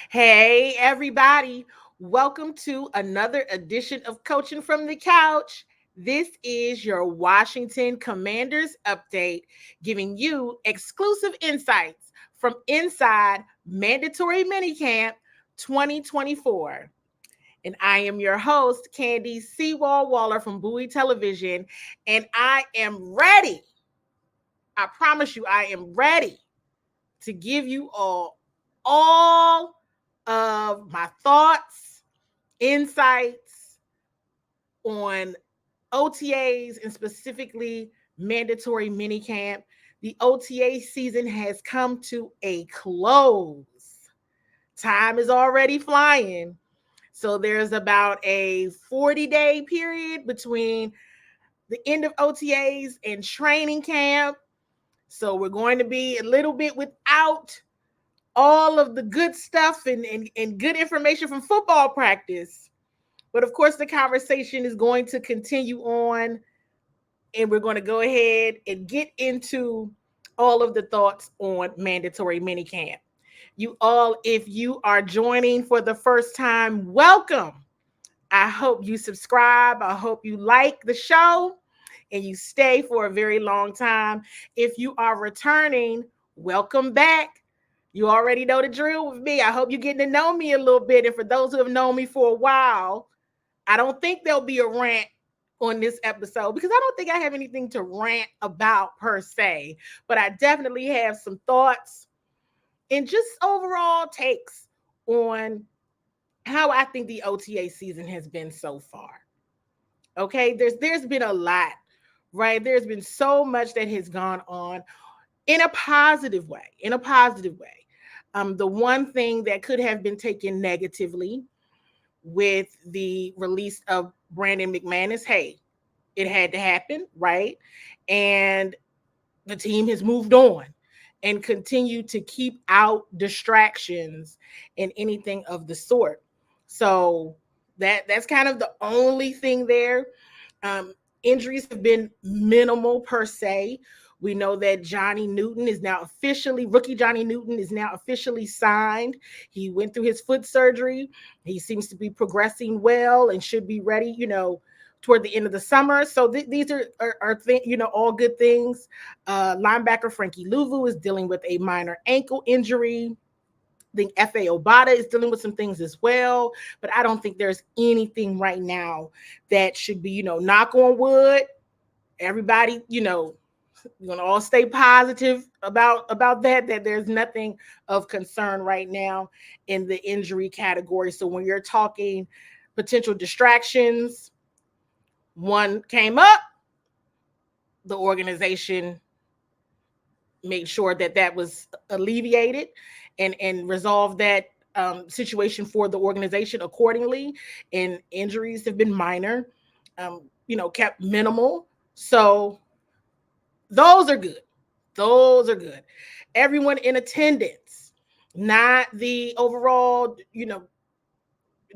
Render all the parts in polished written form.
Hey, everybody. Welcome to another edition of Coaching from the Couch. This is your Washington Commanders update, giving you exclusive insights from inside Mandatory Minicamp 2024. And I am your host, Candi CWall Waller from Bowie Television, and I am ready. I promise you, I am ready to give you all of my thoughts, insights on OTAs and specifically mandatory minicamp. The OTA season has come to a close. Time is already flying. So there's about a 40-day period between the end of OTAs and training camp. So we're going to be a little bit without all of the good stuff and good information from football practice. But of course, the conversation is going to continue on, and we're going to go ahead and get into all of the thoughts on mandatory minicamp. You all, if you are joining for the first time, welcome. I hope you subscribe. I hope you like the show and you stay for a very long time. If you are returning, welcome back. You already know the drill with me. I hope you're getting to know me a little bit. And for those who have known me for a while, I don't think there'll be a rant on this episode because I don't think I have anything to rant about per se, but I definitely have some thoughts and just overall takes on how I think the OTA season has been so far. Okay, there's been a lot, right? There's been so much that has gone on in a positive way. In a positive way. The one thing that could have been taken negatively with the release of Brandon McManus, hey, it had to happen, right? And the team has moved on and continued to keep out distractions and anything of the sort. So that's kind of the only thing there. Um, Injuries have been minimal per se. We know that rookie Johnny Newton is now officially signed. He went through his foot surgery. He seems to be progressing well and should be ready, toward the end of the summer. So these are all good things. Linebacker Frankie Louvu is dealing with a minor ankle injury. I think F.A. Obata is dealing with some things as well, but I don't think there's anything right now that should be, knock on wood. Everybody, you're going to all stay positive about that there's nothing of concern right now in the injury category. So when you're talking potential distractions, one came up, the organization made sure that was alleviated and resolved that situation for the organization accordingly. And injuries have been minor, kept minimal. So those are good. Those are good. Everyone in attendance, not the overall,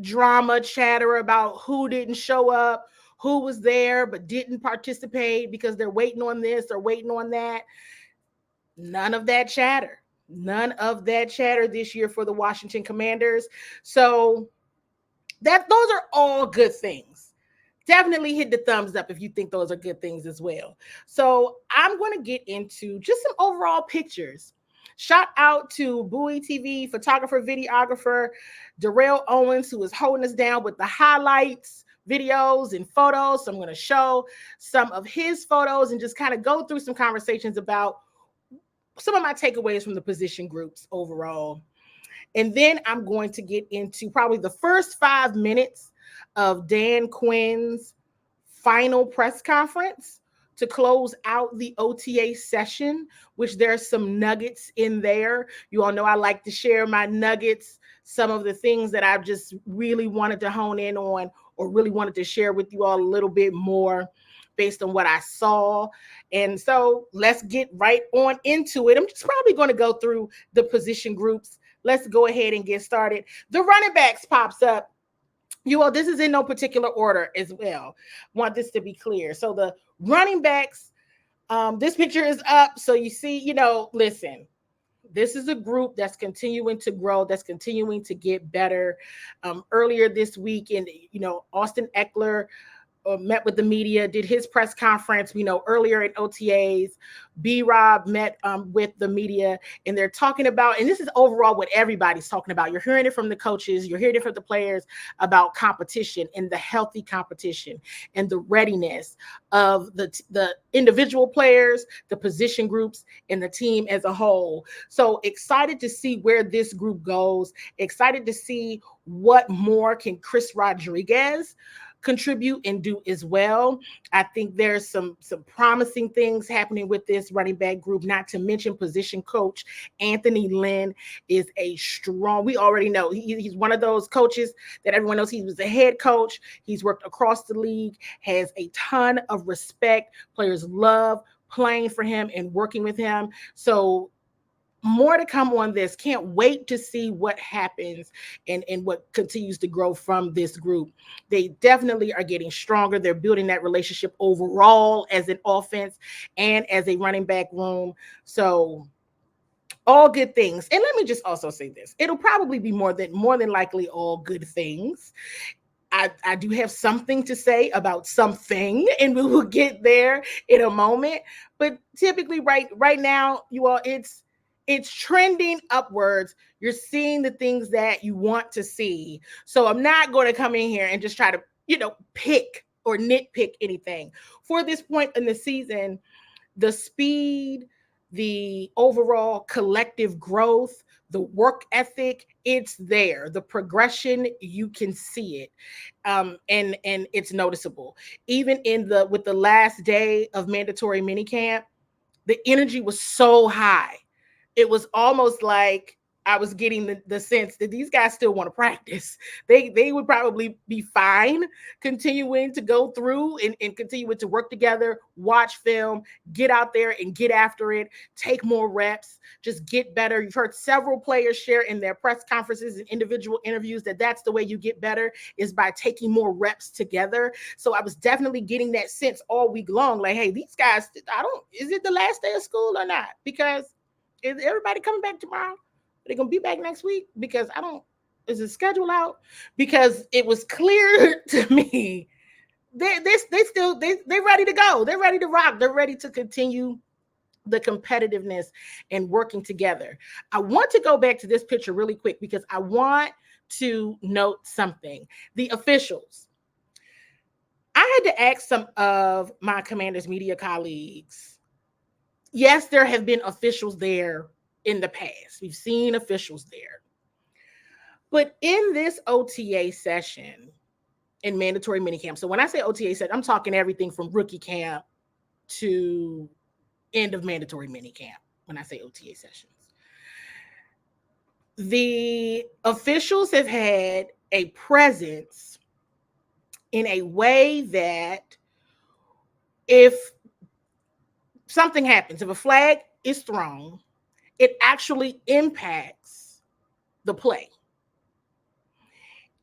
drama chatter about who didn't show up, who was there but didn't participate because they're waiting on this or waiting on that. None of that chatter. None of that chatter this year for the Washington Commanders. So those are all good things. Definitely hit the thumbs up if you think those are good things as well. So I'm going to get into just some overall pictures. Shout out to Bowie TV photographer, videographer, Darrell Owens, who is holding us down with the highlights, videos, and photos. So I'm going to show some of his photos and just kind of go through some conversations about some of my takeaways from the position groups overall. And then I'm going to get into probably the first 5 minutes of Dan Quinn's final press conference to close out the OTA session, which there's some nuggets in there. You all know I like to share my nuggets, some of the things that I've just really wanted to hone in on or really wanted to share with you all a little bit more based on what I saw. And so let's get right on into it. I'm just probably going to go through the position groups. Let's go ahead and get started. The running backs pops up. You all, this is in no particular order as well. Want this to be clear. So the running backs, this picture is up. So you see, listen, This is a group that's continuing to grow, that's continuing to get better. Earlier this week, Austin Eckler met with the media, did his press conference, earlier in OTAs. B-Rob met with the media, and they're talking about, and this is overall what everybody's talking about. You're hearing it from the coaches, you're hearing it from the players about competition and the healthy competition and the readiness of the individual players, the position groups, and the team as a whole. So excited to see where this group goes, excited to see what more can Chris Rodriguez contribute and do as well. I think there's some promising things happening with this running back group, not to mention position coach Anthony Lynn is a strong, we already know he's one of those coaches that everyone knows. He was the head coach. He's worked across the league, has a ton of respect. Players love playing for him and working with him. So more to come on this. Can't wait to see what happens and what continues to grow from this group. They definitely are getting stronger. They're building that relationship overall as an offense and as a running back room. So all good things. And let me just also say this. It'll probably be more than likely all good things. I do have something to say about something, and we will get there in a moment. But typically right now, you all, it's trending upwards. You're seeing the things that you want to see. So I'm not going to come in here and just try to, pick or nitpick anything. For this point in the season, the speed, the overall collective growth, the work ethic, it's there. The progression, you can see it. And it's noticeable. Even with the last day of mandatory minicamp, the energy was so high. It was almost like I was getting the sense that these guys still want to practice. They would probably be fine continuing to go through and continuing to work together, watch film, get out there and get after it, take more reps, just get better. You've heard several players share in their press conferences and individual interviews that that's the way you get better, is by taking more reps together. So I was definitely getting that sense all week long, like, hey, these guys, is it the last day of school or not? Because is everybody coming back tomorrow? Are they gonna be back next week? Because is the schedule out? Because it was clear to me they're ready to go. They're ready to rock. They're ready to continue the competitiveness and working together. I want to go back to this picture really quick because I want to note something. The officials. I had to ask some of my Commanders media colleagues. Yes, there have been officials there in the past. We've seen officials there. But in this OTA session in mandatory minicamp, so when I say OTA session, I'm talking everything from rookie camp to end of mandatory minicamp when I say OTA sessions. The officials have had a presence in a way that if something happens, if a flag is thrown, it actually impacts the play.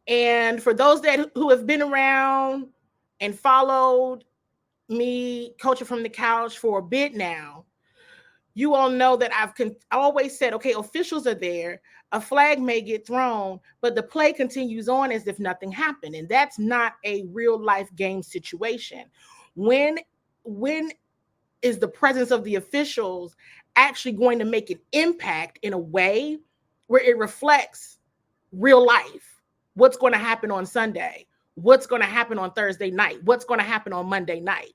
And for those who have been around and followed me coaching from the couch for a bit now, you all know that I've always said, okay, officials are there, a flag may get thrown, but the play continues on as if nothing happened. And that's not a real life game situation. When is the presence of the officials actually going to make an impact in a way where it reflects real life? What's going to happen on Sunday? What's going to happen on Thursday night? What's going to happen on Monday night?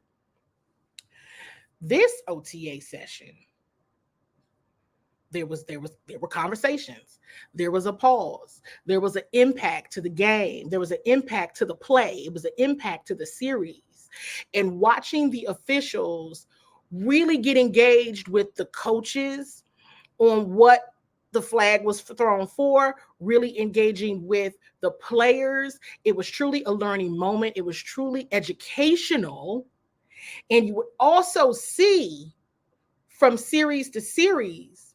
This OTA session, there were conversations. There was a pause. There was an impact to the game. There was an impact to the play. It was an impact to the series. And watching the officials really get engaged with the coaches on what the flag was thrown for, really engaging with the players. It was truly a learning moment. It was truly educational. And you would also see from series to series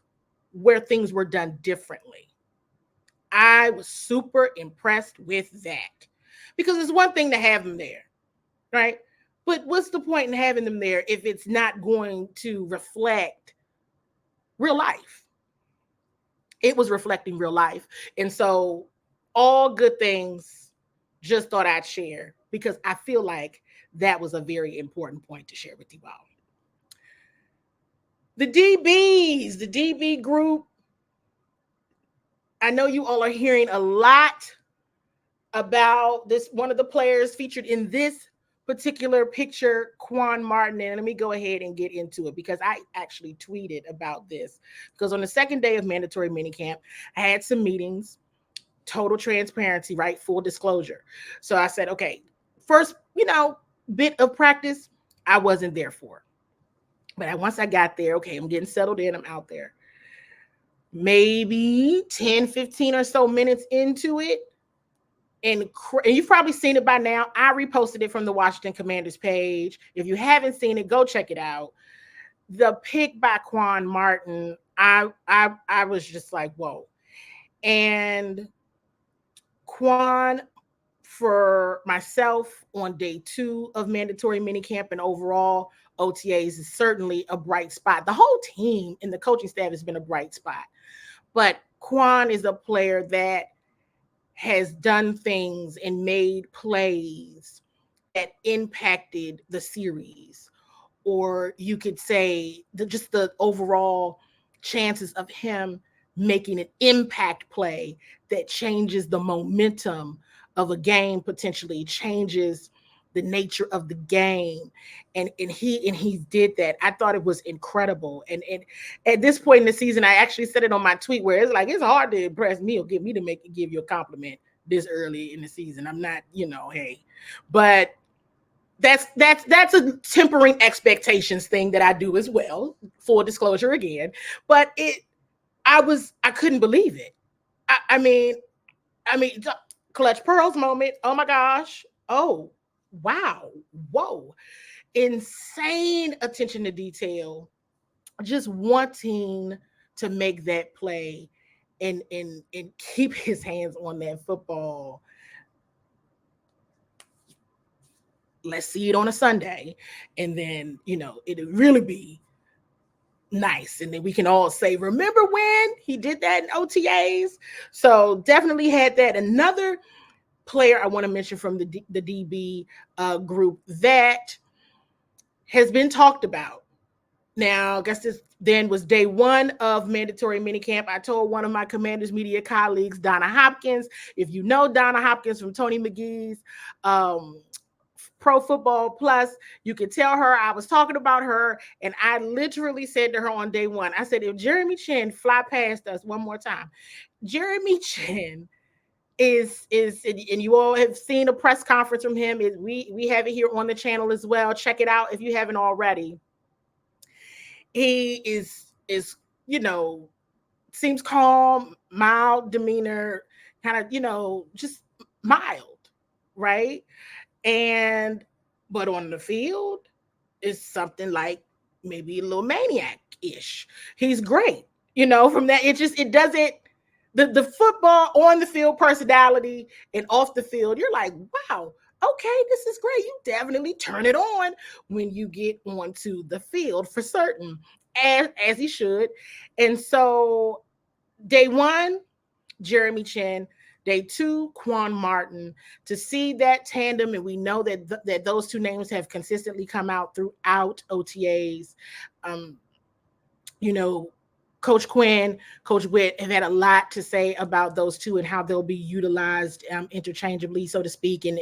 where things were done differently. I was super impressed with that because it's one thing to have them there, right? But what's the point in having them there if it's not going to reflect real life? it was reflecting real life. And so all good things, just thought I'd share because I feel like that was a very important point to share with you all. The DBs, the DB group, I know you all are hearing a lot about this. One of the players featured in this particular picture, Quan Martin. And let me go ahead and get into it because I actually tweeted about this. Because on the second day of mandatory minicamp, I had some meetings, total transparency, right? Full disclosure. So I said, okay, first, bit of practice, I wasn't there for. But once I got there, okay, I'm getting settled in, I'm out there. Maybe 10, 15 or so minutes into it, and you've probably seen it by now. I reposted it from the Washington Commanders page. If you haven't seen it, go check it out. The pick by Quan Martin, I was just like, whoa. And Quan, for myself, on day 2 of mandatory minicamp and overall OTAs, is certainly a bright spot. The whole team and the coaching staff has been a bright spot. But Quan is a player that has done things and made plays that impacted the series, or you could say just the overall chances of him making an impact play that changes the momentum of a game, potentially changes the nature of the game. And he did that. I thought it was incredible. And at this point in the season, I actually said it on my tweet where it's like, it's hard to impress me or get me to give you a compliment this early in the season. I'm not, hey, but that's a tempering expectations thing that I do as well. Full disclosure again, but I couldn't believe it. I mean, clutch pearls moment. Oh my gosh. Oh, wow. Whoa. Insane attention to detail. Just wanting to make that play and keep his hands on that football. Let's see it on a Sunday. And then, it'll really be nice. And then we can all say, remember when he did that in OTAs? So definitely had that. Another player I want to mention from the DB group that has been talked about. Now, I guess this then was day 1 of mandatory minicamp. I told one of my Commanders media colleagues, Donna Hopkins, if you know Donna Hopkins from Tony McGee's Pro Football Plus, you can tell her I was talking about her. And I literally said to her on day 1, I said, if Jeremy Chinn fly past us one more time, Jeremy Chinn is and you all have seen a press conference from him. We have it here on the channel as well. Check it out if you haven't already. He is seems calm, mild demeanor, kind of, just mild, right? But on the field is something like maybe a little maniac-ish. He's great, from that. It doesn't, the football on the field personality and off the field, you're like, wow, okay, this is great. You definitely turn it on when you get onto the field for certain, as he should. And so day 1, Jeremy Chinn. Day 2, Quan Martin. To see that tandem, and we know that those 2 names have consistently come out throughout OTAs. Coach Quinn, Coach Witt have had a lot to say about those 2 and how they'll be utilized interchangeably, so to speak, and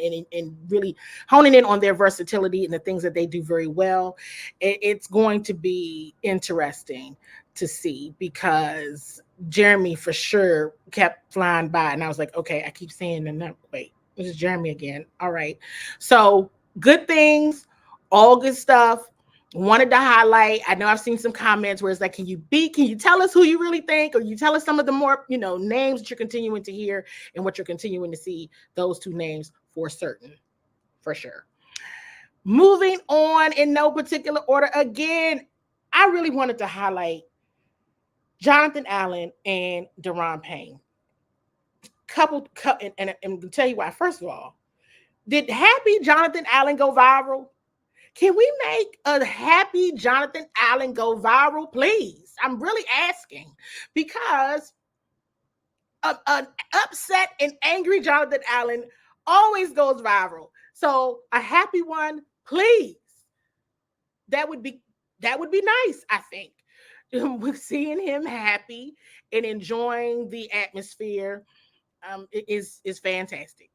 really honing in on their versatility and the things that they do very well. It's going to be interesting to see because Jeremy for sure kept flying by, and I was like, okay, I keep saying the number. Wait, this is Jeremy again. All right, so good things, all good stuff. Wanted to highlight. I know I've seen some comments where it's like, can you tell us who you really think, or you tell us some of the more names that you're continuing to hear and what you're continuing to see. Those 2 names for certain, for sure. Moving on in no particular order. Again, I really wanted to highlight Jonathan Allen and Daron Payne. And I'm gonna tell you why. First of all, did happy Jonathan Allen go viral? Can we make a happy Jonathan Allen go viral, please? I'm really asking, because An upset and angry Jonathan Allen always goes viral. So a happy one, please. That would be nice, I think. With seeing him happy and enjoying the atmosphere is fantastic.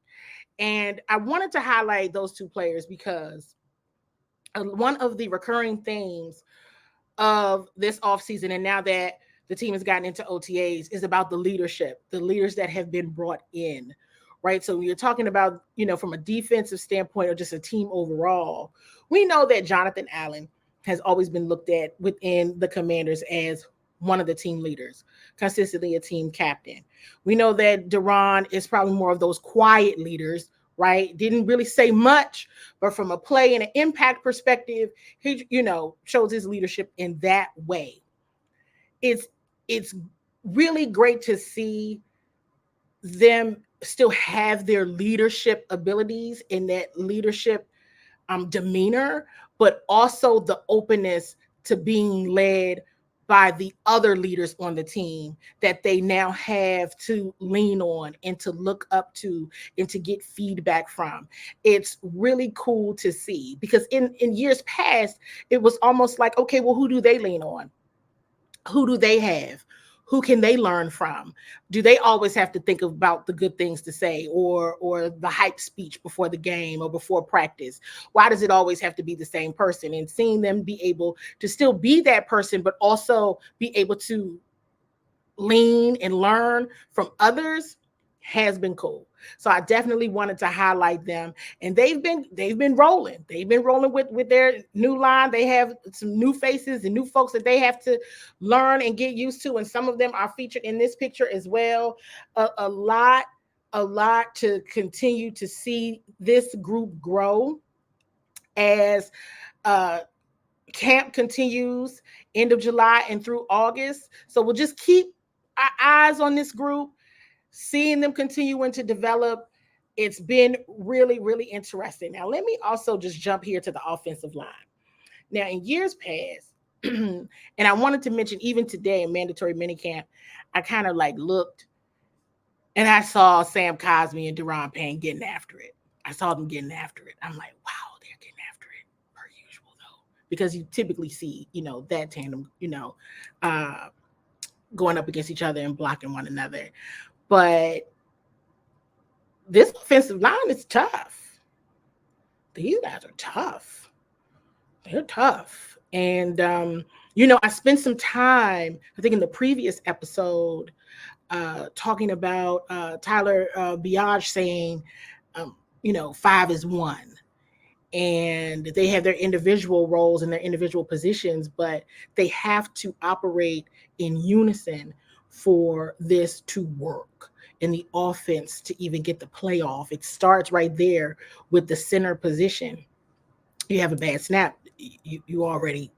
And I wanted to highlight those two players because one of the recurring themes of this offseason, and now that the team has gotten into OTAs, is about the leadership, the leaders that have been brought in, right? So you're talking about, from a defensive standpoint or just a team overall, we know that Jonathan Allen has always been looked at within the Commanders as one of the team leaders, consistently a team captain. We know that Deron is probably more of those quiet leaders, right? Didn't really say much, but from a play and an impact perspective, he, shows his leadership in that way. It's really great to see them still have their leadership abilities and that leadership demeanor, but also the openness to being led by the other leaders on the team that they now have to lean on and to look up to and to get feedback from. It's really cool to see because in years past, it was almost like, okay, well, who do they lean on? Who do they have? Who can they learn from? Do they always have to think about the good things to say or the hype speech before the game or before practice? Why does it always have to be the same person? And seeing them be able to still be that person, but also be able to lean and learn from others has been cool. So I definitely wanted to highlight them, and they've been rolling. They've been rolling with their new line. They have some new faces and new folks that they have to learn and get used to, and some of them are featured in this picture as well. A lot to continue to see this group grow as camp continues end of July and through August. So we'll just keep our eyes on this group, seeing them continuing to develop. It's been really, really interesting. Now, let me also just jump here to the offensive line. Now, in years past, and I wanted to mention even today in mandatory minicamp, I kind of looked and I saw Sam Cosmi and Deron Payne getting after it. I saw them getting after it. I'm like, wow, they're getting after it per usual, though, because you typically see, that tandem, going up against each other and blocking one another. But this offensive line is tough. These guys are tough. They're tough. And, I spent some time, I think in the previous episode, talking about Tyler Biage saying, 5 is 1. And they have their individual roles and their individual positions, but they have to operate in unison for this to work in the offense to even get the playoff. It starts right there with the center position. You have a bad snap, you already,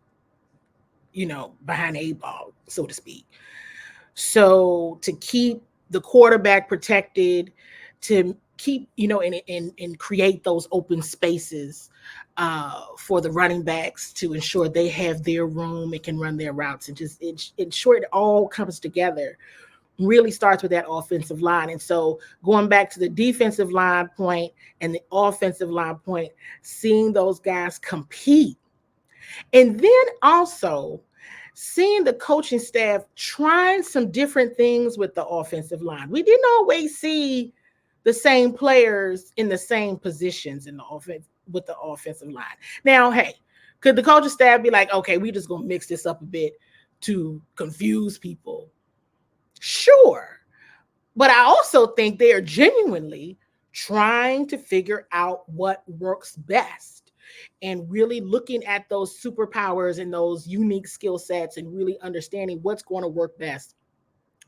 behind the 8-ball, so to speak. So to keep the quarterback protected, to keep, and create those open spaces for the running backs to ensure they have their room and can run their routes, and just ensure it all comes together, really starts with that offensive line. And so going back to the defensive line point and the offensive line point, seeing those guys compete, and then also seeing the coaching staff trying some different things with the offensive line. We didn't always see the same players in the same positions in the offense with the offensive line. Now, hey, could the coaching staff be like, okay, we just gonna mix this up a bit to confuse people? Sure. But I also think they are genuinely trying to figure out what works best and really looking at those superpowers and those unique skill sets and really understanding what's going to work best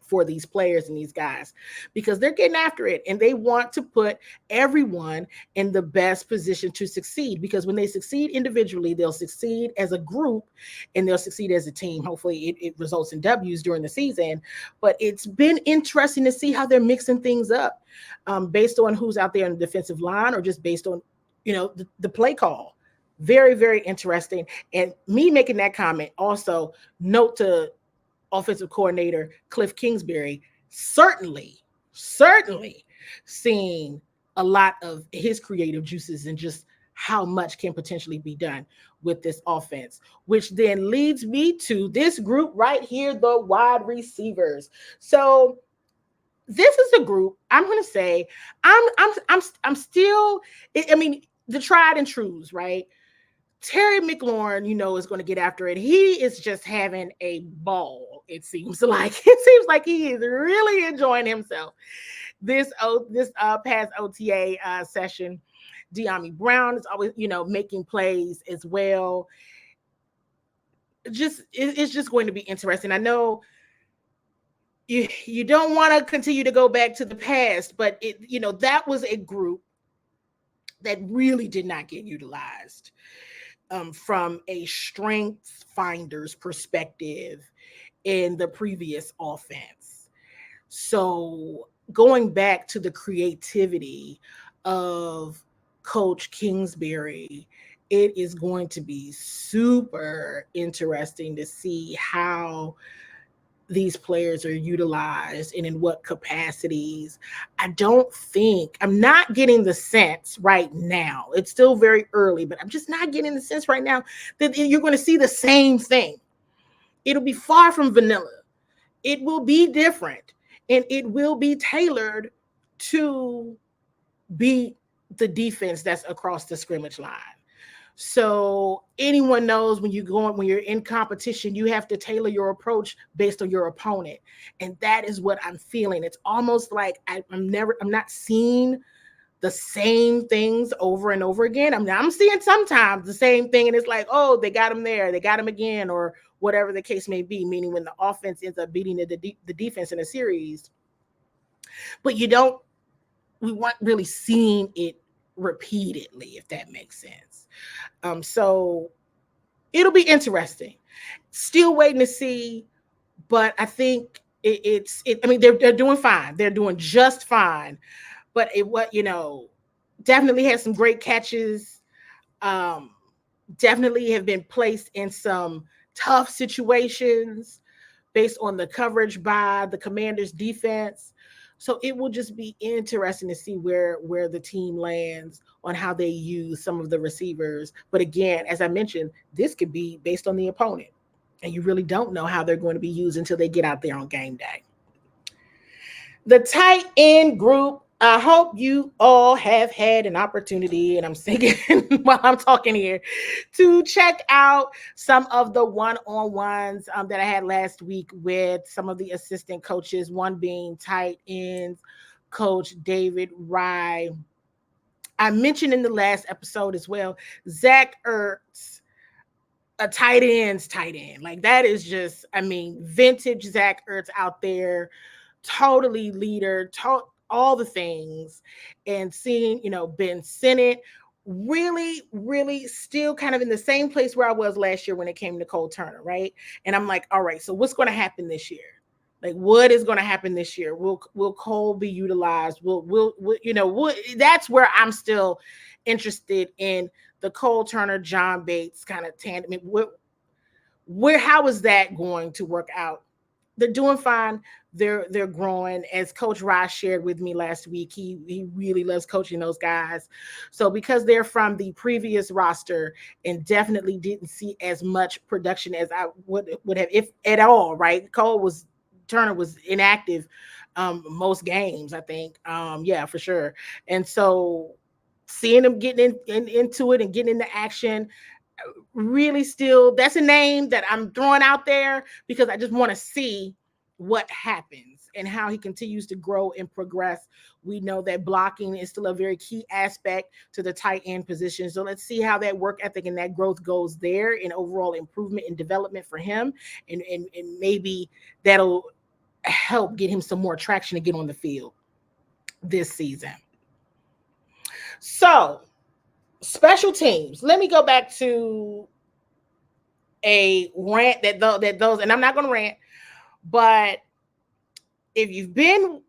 for these players and these guys, because they're getting after it and they want to put everyone in the best position to succeed, because when they succeed individually, they'll succeed as a group and they'll succeed as a team. Hopefully it results in W's during the season, but it's been interesting to see how they're mixing things up based on who's out there in the defensive line or just based on, the play call. Very, very interesting. And me making that comment, also note to offensive coordinator Cliff Kingsbury, certainly certainly seeing a lot of his creative juices and just how much can potentially be done with this offense, which then leads me to this group right here, the wide receivers. So this is a group I'm going to say I'm still I mean the tried and trues, right? Terry McLaurin, is going to get after it. He is just having a ball. It seems like he is really enjoying himself this past OTA session. De'Ami Brown is always making plays as well. It's just going to be interesting. I know you don't want to continue to go back to the past, but that was a group that really did not get utilized from a strength finder's perspective in the previous offense. So going back to the creativity of Coach Kingsbury, it is going to be super interesting to see how these players are utilized and in what capacities. I'm not getting the sense right now. It's still very early, but I'm just not getting the sense right now that you're going to see the same thing. It'll be far from vanilla. It will be different and it will be tailored to beat the defense that's across the scrimmage line. So anyone knows when you're in competition, you have to tailor your approach based on your opponent. And that is what I'm feeling. It's almost like I'm not seeing the same things over and over again. I'm seeing sometimes the same thing and it's like, oh, they got him there, they got him again, or whatever the case may be, meaning when the offense ends up beating the defense in a series. But we weren't really seeing it repeatedly, if that makes sense. So it'll be interesting. Still waiting to see, but I think they're doing fine. They're doing just fine. But definitely has some great catches. Definitely have been placed in some tough situations based on the coverage by the Commanders defense. So it will just be interesting to see where the team lands on how they use some of the receivers. But again, as I mentioned, this could be based on the opponent. And you really don't know how they're going to be used until they get out there on game day. The tight end group, I hope you all have had an opportunity, and I'm thinking while I'm talking here, to check out some of the one-on-ones that I had last week with some of the assistant coaches, one being tight ends coach David Rye. I mentioned in the last episode as well, Zach Ertz, a tight end. Like that is just, vintage Zach Ertz out there, totally leader, all the things, and seeing, Ben Sinnott really, really still kind of in the same place where I was last year when it came to Cole Turner, right? And I'm like, all right, so what's going to happen this year? Like, what is going to happen this year? Will Cole be utilized? That's where I'm still interested in the Cole Turner, John Bates kind of tandem. How is that going to work out? They're doing fine. They're growing. As Coach Ross shared with me last week, he really loves coaching those guys. So because they're from the previous roster and definitely didn't see as much production as I would have, if at all, right? Turner was inactive most games, I think. Yeah, for sure. And so seeing him getting into it and getting into action, really still, that's a name that I'm throwing out there because I just want to see what happens and how he continues to grow and progress. We know that blocking is still a very key aspect to the tight end position. So let's see how that work ethic and that growth goes there and overall improvement and development for him. And maybe that'll help get him some more traction to get on the field this season. So special teams. Let me go back to a rant that those, and I'm not going to rant, but if you've been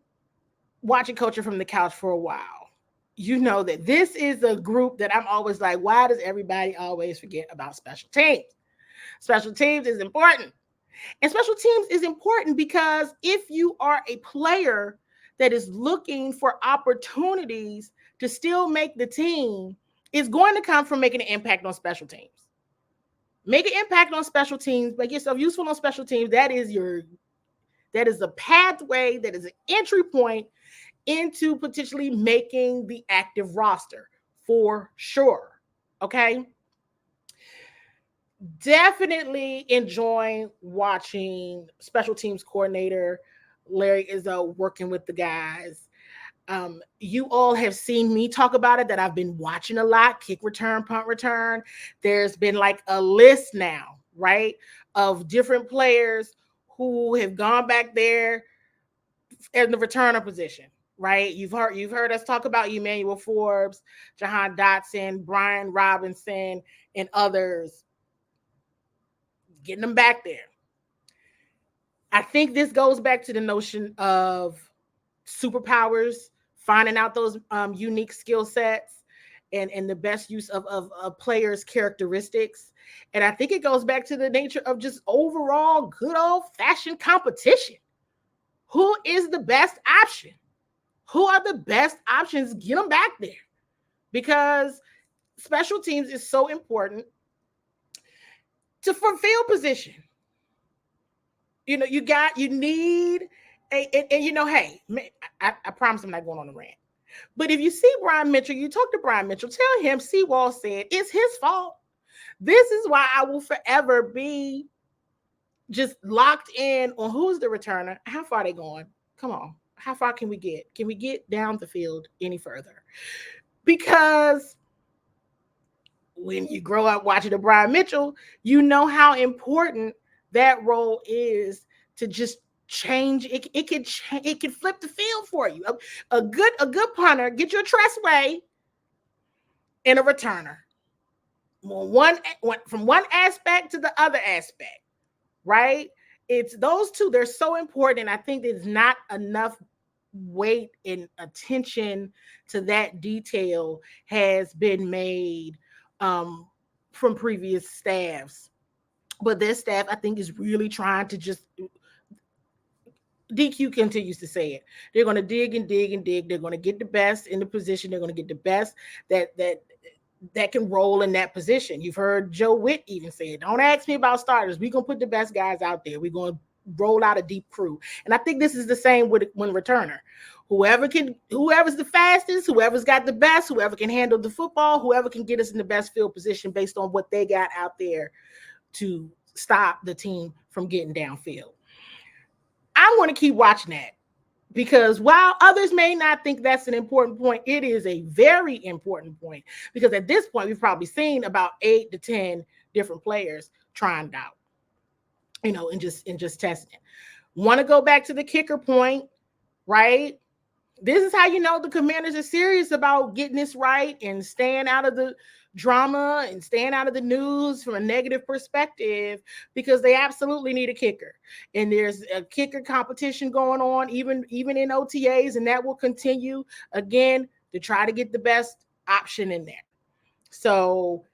watching Coaching from the Couch for a while, you know that this is a group that I'm always like, why does everybody always forget about special teams? Special teams is important. And special teams is important because if you are a player that is looking for opportunities to still make the team is going to come from making an impact on special teams. Make an impact on special teams, make yourself useful on special teams. That is a pathway, that is an entry point into potentially making the active roster for sure. Okay. Definitely enjoying watching special teams coordinator Larry Izzo working with the guys. You all have seen me talk about it, that I've been watching a lot, kick return, punt return. There's been like a list now, right, of different players who have gone back there in the returner position, right? You've heard us talk about Emmanuel Forbes, Jahan Dotson, Brian Robinson, and others, getting them back there. I think this goes back to the notion of superpowers, finding out those unique skill sets and the best use of a player's characteristics. And I think it goes back to the nature of just overall good old-fashioned competition. Who is the best option? Who are the best options? Get them back there, because special teams is so important to fulfill position. You know, you need and you know, hey, I promise I'm not going on a rant. But if you see Brian Mitchell, you talk to Brian Mitchell, tell him CWall said it's his fault. This is why I will forever be just locked in on who's the returner, how far they going. Come on, how far can we get? Can we get down the field any further? Because when you grow up watching the Brian Mitchell, you know how important that role is to just change. It can flip the field for you. A good punter, get you a Tressway and a returner. From one aspect to the other aspect, right? It's those two. They're so important. I think there's not enough weight and attention to that detail has been made from previous staffs. But this staff, I think, is really trying to just, DQ continues to say it. They're going to dig and dig and dig. They're going to get the best in the position. They're going to get the best that can roll in that position. You've heard Joe Witt even say it. Don't ask me about starters. We're going to put the best guys out there. We're going to roll out a deep crew. And I think this is the same with when returner. Whoever's the fastest, whoever's got the best, whoever can handle the football, whoever can get us in the best field position based on what they got out there to stop the team from getting downfield. I'm going to keep watching that, because while others may not think that's an important point, it is a very important point, because at this point, we've probably seen about 8 to 10 different players trying it out, and just testing it. Want to go back to the kicker point, right? This is how you know the Commanders are serious about getting this right and staying out of the drama and staying out of the news from a negative perspective, because they absolutely need a kicker. And there's a kicker competition going on, even in OTAs, and that will continue, again, to try to get the best option in there. So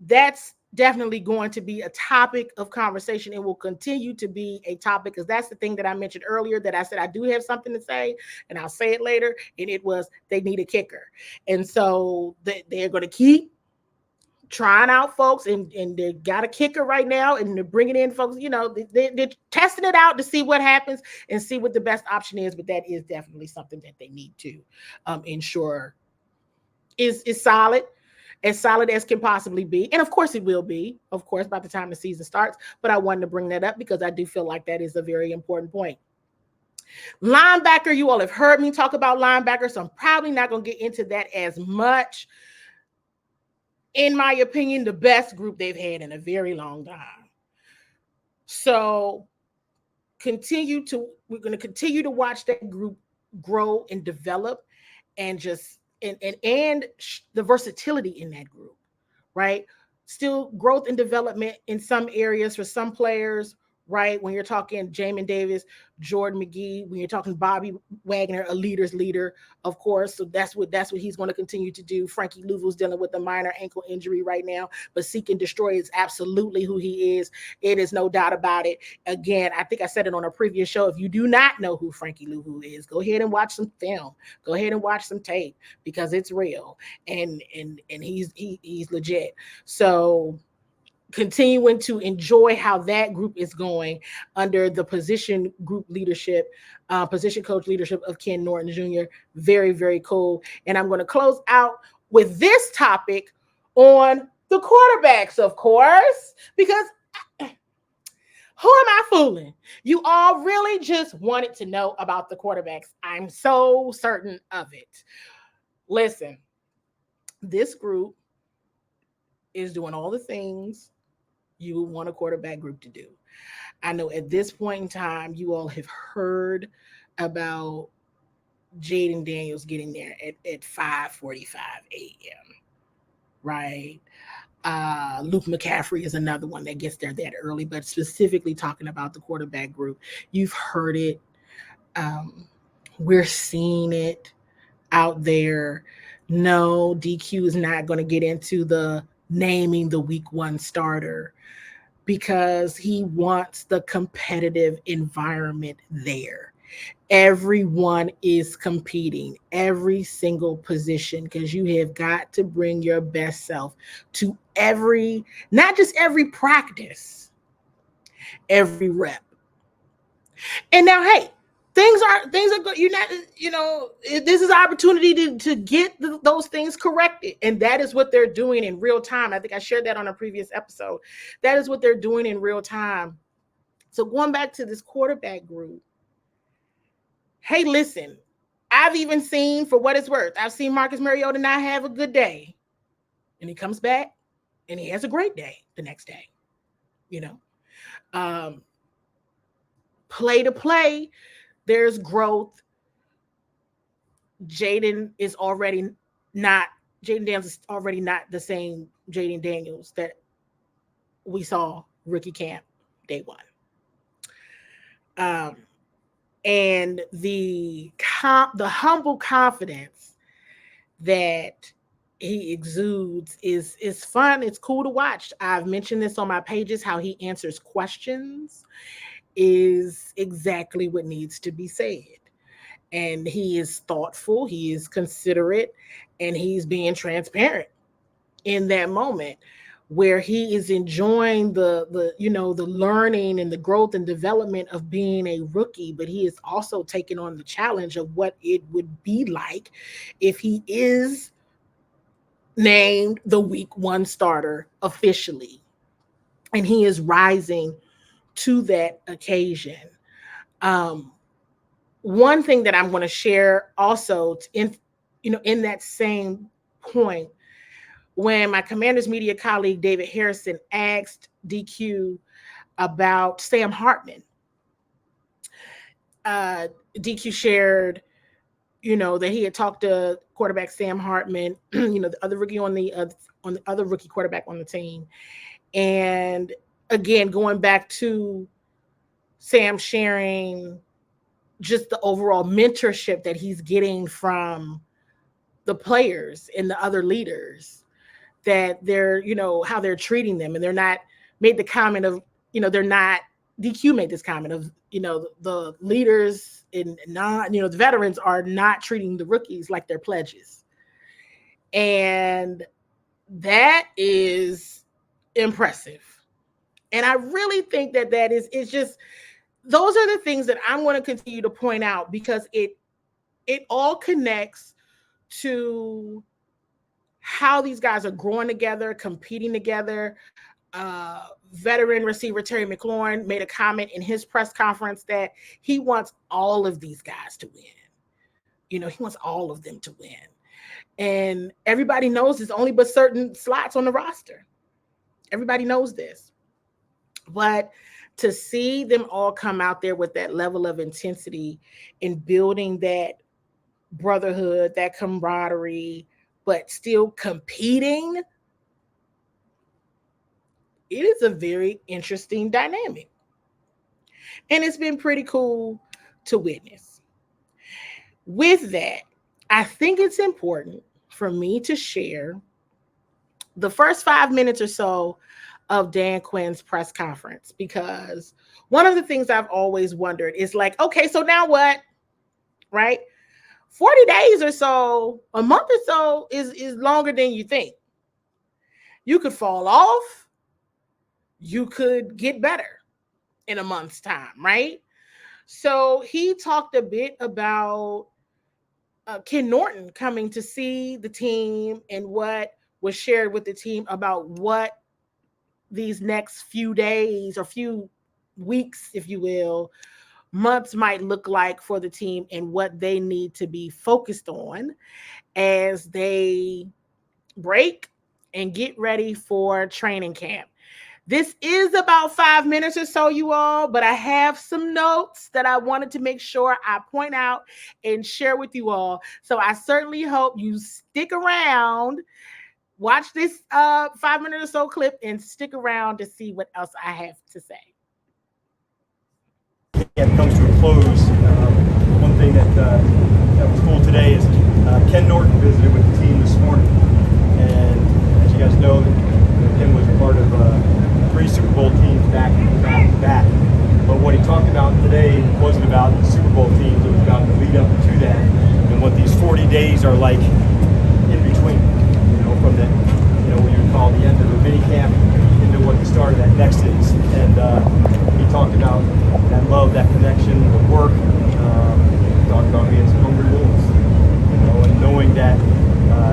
that's definitely going to be a topic of conversation. It will continue to be a topic, because that's the thing that I mentioned earlier, that I said I do have something to say, and I'll say it later, and it was they need a kicker. And so they're going to keep trying out folks, and they got a kicker right now, and they're bringing in folks, they're testing it out to see what happens and see what the best option is. But that is definitely something that they need to ensure is solid as can possibly be. And of course it will be, of course, by the time the season starts. But I wanted to bring that up because I do feel like that is a very important point. Linebacker, you all have heard me talk about linebacker, so I'm probably not going to get into that as much. In my opinion, the best group they've had in a very long time. So we're going to continue to watch that group grow and develop, and just and the versatility in that group, right? Still growth and development in some areas for some players, right? When you're talking Jamin Davis, Jordan McGee, when you're talking Bobby Wagner, a leader's leader, of course. So that's what he's going to continue to do. Frankie Louvu's dealing with a minor ankle injury right now, but Seek and Destroy is absolutely who he is. It is no doubt about it. Again, I think I said it on a previous show. If you do not know who Frankie Louvu is, go ahead and watch some film. Go ahead and watch some tape because it's real and he's legit. So continuing to enjoy how that group is going under the position group leadership, position coach leadership of Ken Norton Jr. Very, very cool. And I'm going to close out with this topic on the quarterbacks, of course, because who am I fooling? You all really just wanted to know about the quarterbacks. I'm so certain of it. Listen, this group is doing all the things you would want a quarterback group to do. I know at this point in time, you all have heard about Jaden Daniels getting there at 5:45 a.m., right? Luke McCaffrey is another one that gets there that early, but specifically talking about the quarterback group, you've heard it. We're seeing it out there. No, DQ is not going to get into the naming the week one starter because he wants the competitive environment there. Everyone is competing, every single position, because you have got to bring your best self to every, not just every practice, every rep. And now, hey, things are good. You're not, this is an opportunity to get those things corrected, and that is what they're doing in real time. I think I shared that on a previous episode. That is what they're doing in real time. So going back to this quarterback group, hey, listen, I've even seen, for what it's worth, I've seen Marcus Mariota not have a good day, and he comes back and he has a great day the next day. Play to play, there's growth. Jaden Daniels is already not the same Jaden Daniels that we saw rookie camp day one. And the humble confidence that he exudes is fun. It's cool to watch. I've mentioned this on my pages, how he answers questions is exactly what needs to be said. And he is thoughtful, he is considerate, and he's being transparent in that moment where he is enjoying the learning and the growth and development of being a rookie, but he is also taking on the challenge of what it would be like if he is named the week one starter officially, and he is rising to that occasion. One thing that I'm going to share also in that same point, when my Commanders media colleague David Harrison asked DQ about Sam Hartman, DQ shared, that he had talked to quarterback Sam Hartman, the other rookie on the other rookie quarterback on the team, and again going back to Sam sharing just the overall mentorship that he's getting from the players and the other leaders, that they're, how they're treating them. And they're not, made the comment of, they're not, DQ made this comment of, the leaders and not, the veterans are not treating the rookies like they're pledges. And that is impressive. And I really think that it's just, those are the things that I'm going to continue to point out, because it all connects to how these guys are growing together, competing together. Veteran receiver Terry McLaurin made a comment in his press conference that he wants all of these guys to win. He wants all of them to win. And everybody knows there's only but certain slots on the roster. Everybody knows this. But to see them all come out there with that level of intensity in building that brotherhood, that camaraderie, but still competing, it is a very interesting dynamic. And it's been pretty cool to witness. With that, I think it's important for me to share the first 5 minutes or so of Dan Quinn's press conference, because one of the things I've always wondered is like, okay, so now what? Right? 40 days or so, a month or so is longer than you think. You could fall off, you could get better in a month's time, right? So he talked a bit about Ken Norton coming to see the team and what was shared with the team about what these next few days or few weeks, if you will, months might look like for the team and what they need to be focused on as they break and get ready for training camp. This is about 5 minutes or so, you all, but I have some notes that I wanted to make sure I point out and share with you all. So I certainly hope you stick around, watch this 5 minute or so clip, and stick around to see what else I have to say. Camp comes to a close. One thing that was cool today is Ken Norton visited with the team this morning, and as you guys know, Ken was a part of 3 Super Bowl teams back to back. But what he talked about today wasn't about the Super Bowl teams; it was about the lead up to that and what these 40 days are like in between. From the what you would call the end of the mini camp into what the start of that next is. And he talked about that love, that connection, the work. He talked about being some hungry wolves, and knowing that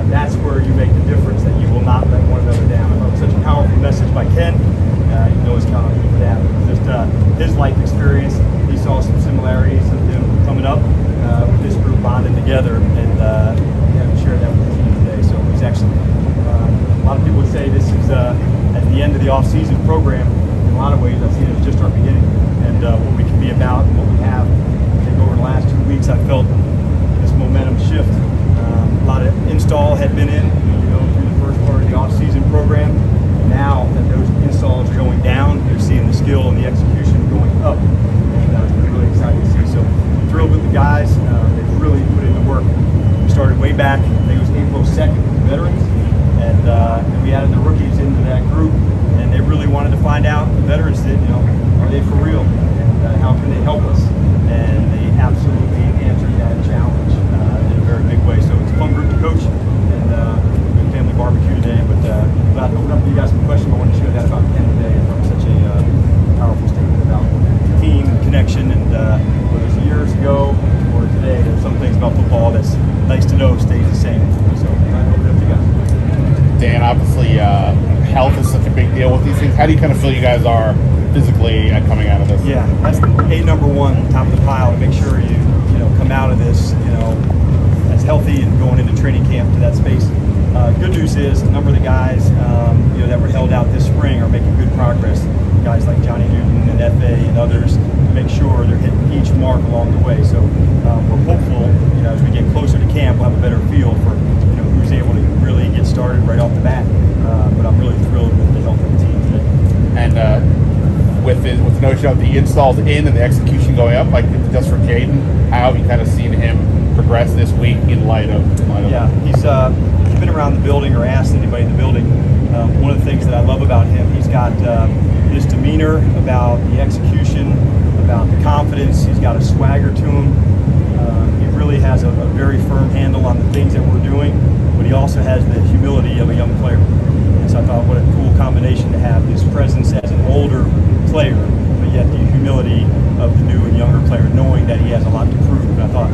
that's where you make the difference, that you will not let one another down. I thought it was such a powerful message by Ken. You know, it's kind of for that. Just his life experience, he saw some similarities of him coming up with this group bonding together, and shared that with the team today. So it was actually, a lot of people would say this is at the end of the off-season program. In a lot of ways, I've seen it as just our beginning, and what we can be about and what we have. I think over the last 2 weeks, I felt this momentum shift. A lot of install had been in, through the first part of the off-season program. Now that those installs are going down, you're seeing the skill and the execution going up, and it's been really exciting to see. So thrilled with the guys. They've really put in the work. We started way back, I think it was April 2nd with the veterans, and we added the rookies into that group, and they really wanted to find out, the veterans did, are they for real, and how can they help us? And they absolutely answered that challenge in a very big way. So it's a fun group to coach, and good family barbecue today. But glad to open up to you guys some questions. I want to share that about Ken today. I thought it was such a powerful statement about the team and connection, and whether it's years ago or today, there's some things about football that's nice to know stays the same. So glad to open up to you guys. Dan, obviously health is such a big deal with these things. How do you kind of feel you guys are physically coming out of this? Yeah, that's number one, top of the pile, to make sure you come out of this as healthy and going into training camp to that space. Good news is a number of the guys that were held out this spring are making good progress. Guys like Johnny Newton and F.A. and others, to make sure they're hitting each mark along the way. So we're hopeful, as we get closer to camp, we'll have a better feel for who's able to really get started right off the bat. But I'm really thrilled with the health of the team today. And with the notion of the installs in and the execution going up, like just for Jaden, how have you kind of seen him progress this week in light of Yeah, he's been around the building or asked anybody in the building. One of the things that I love about him, he's got his demeanor about the execution, about the confidence. He's got a swagger to him. He really has a very firm handle on the things that we're doing, but he also has the humility of a young player. And so I thought, what a cool combination to have his presence as an older player, but yet the humility of the new and younger player, knowing that he has a lot to prove. And I thought,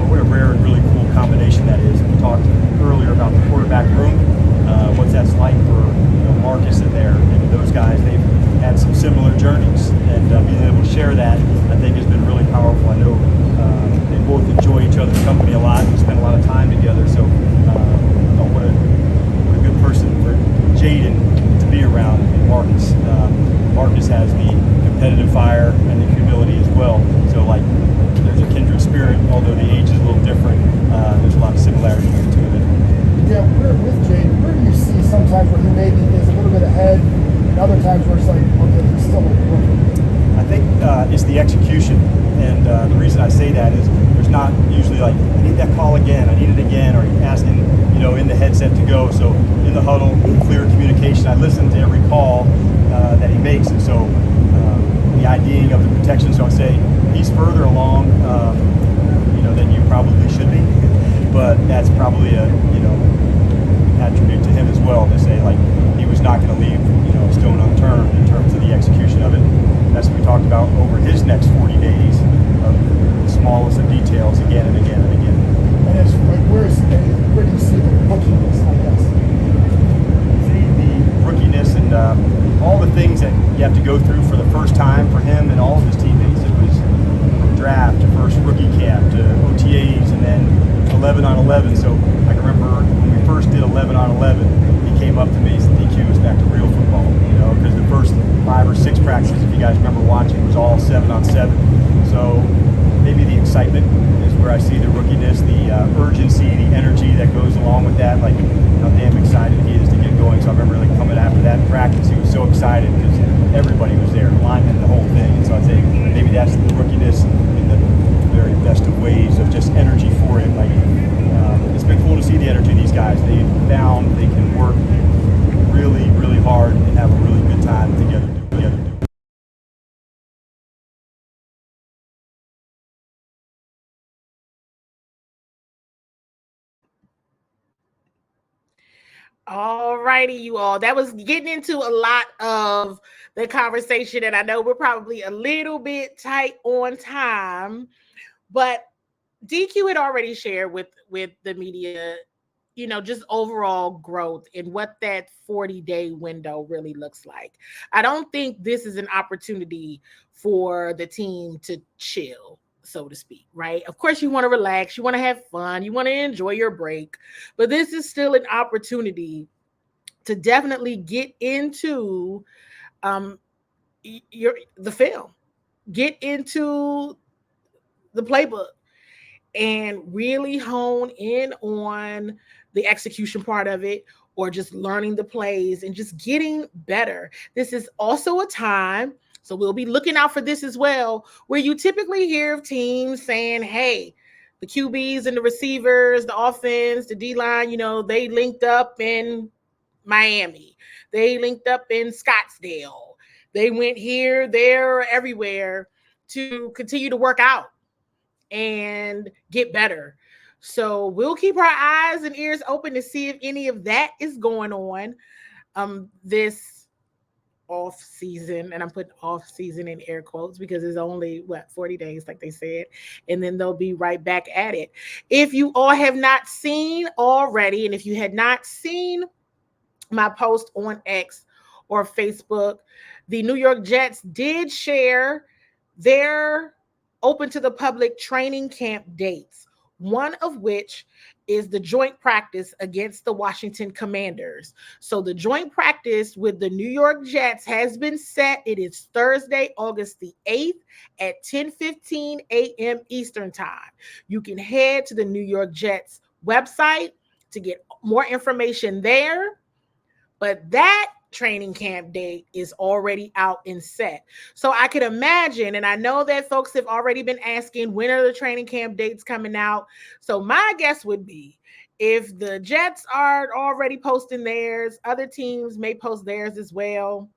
what a rare and really cool combination that is. We talked earlier about the quarterback room, what that's like for Marcus in there, and those guys, they've had some similar journeys, and being able to share that, I think, has been really powerful. I know they both enjoy each other's company a lot and spend a lot of time together, so what a good person for Jaden to be around, and Marcus. Marcus has the competitive fire and the humility as well, so there's a kindred spirit, although the age is a little different. There's a lot of similarities between the two of them. Yeah, with Jaden, where do you see sometimes where he maybe is a little bit ahead, and other times where it's like, okay, he's still a rookie? I think it's the execution. And the reason I say that is there's not usually like, I need that call again, I need it again, or asking, in the headset to go. So in the huddle, clear communication. I listen to every call that he makes, and so the IDing of the protection. So I say he's further along, than you probably should be, but that's probably a attribute to him as well, to say like he was not going to leave a stone unturned in terms of the execution of it. That's what we talked about over his next 40 days of the smallest of details again and again and again. And it's like, where do you see the rookiness, I guess? See the rookiness and all the things that you have to go through for the first time for him and all of his teammates. It was from draft to first rookie camp to OTAs and then 11 on 11. So I can remember when we first did 11 on 11, he came up to me and said, DQ, it's back to real football, because the first 5 or 6 practices, if you guys remember watching, was all 7 on 7. So maybe the excitement is where I see the rookiness, the urgency, the energy that goes along with that, like how damn excited he is to get going. So I remember like coming after that practice, he was so excited because everybody was there, linemen, the whole thing. And so I'd say maybe that's the rookiness in the very best of ways of just energy for it. Like it's been cool to see the energy of these guys. They've found they can work really, really hard and have a really good time together. All righty, you all. That was getting into a lot of the conversation, and I know we're probably a little bit tight on time, but DQ had already shared with the media, just overall growth and what that 40-day window really looks like. I don't think this is an opportunity for the team to chill, so to speak, right? Of course, you want to relax, you want to have fun, you want to enjoy your break, but this is still an opportunity to definitely get into the film, get into the playbook, and really hone in on the execution part of it, or just learning the plays and just getting better. This is also a time, so we'll be looking out for this as well, where you typically hear of teams saying, hey, the QBs and the receivers, the offense, the D-line, they linked up in Miami. They linked up in Scottsdale. They went here, there, everywhere to continue to work out and get better. So we'll keep our eyes and ears open to see if any of that is going on this off season. And I'm putting off season in air quotes because it's only 40 days, like they said, and then they'll be right back at it. If you all have not seen already, and if you had not seen my post on X or Facebook, the New York Jets did share their open to the public training camp dates, one of which is the joint practice against the Washington Commanders. So the joint practice with the New York Jets has been set. It is Thursday, August the 8th at 10:15 a.m. Eastern Time. You can head to the New York Jets website to get more information there. But that training camp date is already out and set. So I could imagine, and I know that folks have already been asking, when are the training camp dates coming out? So my guess would be, if the Jets are already posting theirs, other teams may post theirs as well.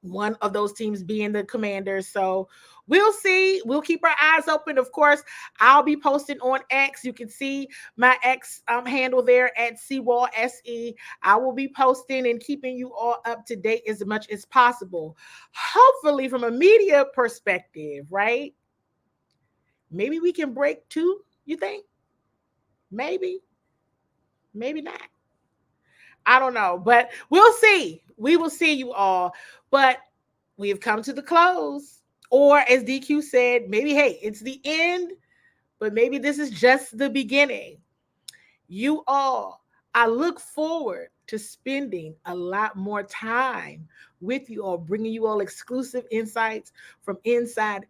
One of those teams being the Commanders. So we'll see. We'll keep our eyes open. Of course, I'll be posting on X. You can see my X handle there at CWall SE. I will be posting and keeping you all up to date as much as possible. Hopefully, from a media perspective, right? Maybe we can break 2, you think? Maybe. Maybe not. I don't know, but we'll see. We will see, you all. But we have come to the close. Or as DQ said, maybe, hey, it's the end, but maybe this is just the beginning. You all, I look forward to spending a lot more time with you all, bringing you all exclusive insights from inside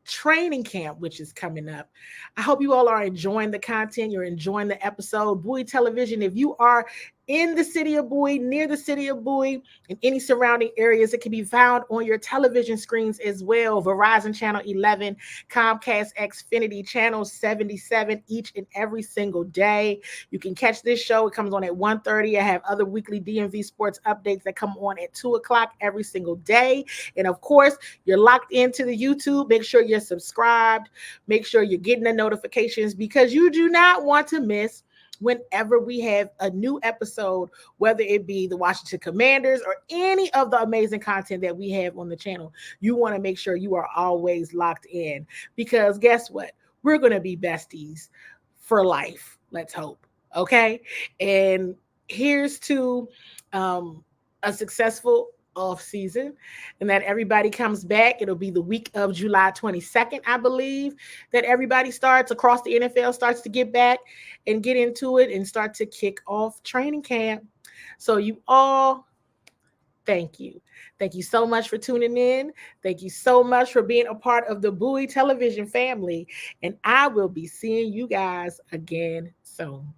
training camp, which is coming up. I hope you all are enjoying the content. You're enjoying the episode. Bowie Television, if you are in the city of Bowie, near the city of Bowie, and any surrounding areas. It can be found on your television screens as well. Verizon Channel 11, Comcast Xfinity Channel 77 each and every single day. You can catch this show. It comes on at 1:30. I have other weekly DMV sports updates that come on at 2 o'clock every single day. And of course, you're locked into the YouTube. Make sure you're subscribed. Make sure you're getting the notifications because you do not want to miss whenever we have a new episode, whether it be the Washington Commanders or any of the amazing content that we have on the channel. You want to make sure you are always locked in because guess what? We're going to be besties for life. Let's hope. Okay. And here's to a successful off season and that everybody comes back. It'll be the week of July 22nd, I believe, that everybody starts across the NFL starts to get back and get into it and start to kick off training camp. So you all, thank you. Thank you so much for tuning in. Thank you so much for being a part of the Bowie television family. And I will be seeing you guys again soon.